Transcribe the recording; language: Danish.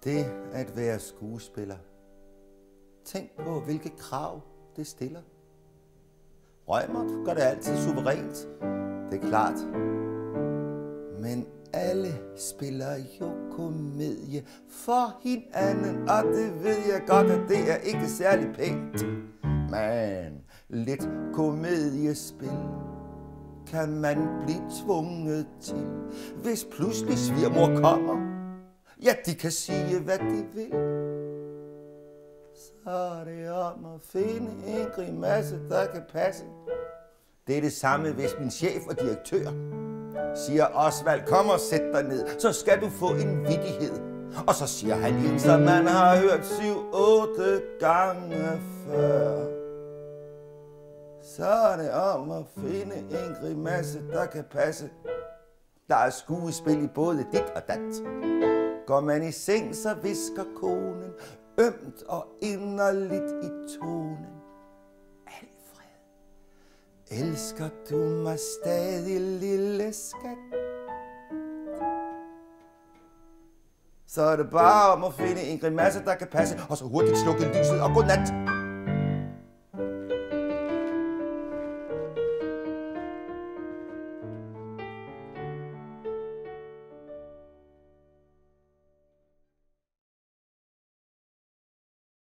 Det at være skuespiller. Tænk på, hvilke krav det stiller. Reumert gør det altid suverænt, det er klart. Men alle spiller jo komedie for hinanden, og det ved jeg godt, at det er ikke særlig pænt. Men lidt komediespil kan man blive tvunget til, hvis pludselig svigermor kommer. Ja, de kan sige, hvad de vil. Så er det om at finde en grimasse, der kan passe. Det er det samme, hvis min chef og direktør siger, Osvald, kom og sæt dig ned, så skal du få en vittighed. Og så siger han en, som man har hørt 7-8 gange før. Så er det om at finde en grimasse, der kan passe. Der er skuespil i både dit og dat. Går man i seng, så visker konen ømt og inderligt i tonen. Alfred, elsker du mig stadig, lille skat? Så er det bare om at finde en grimasse, der kan passe, og så hurtigt slukke lyset og godnat.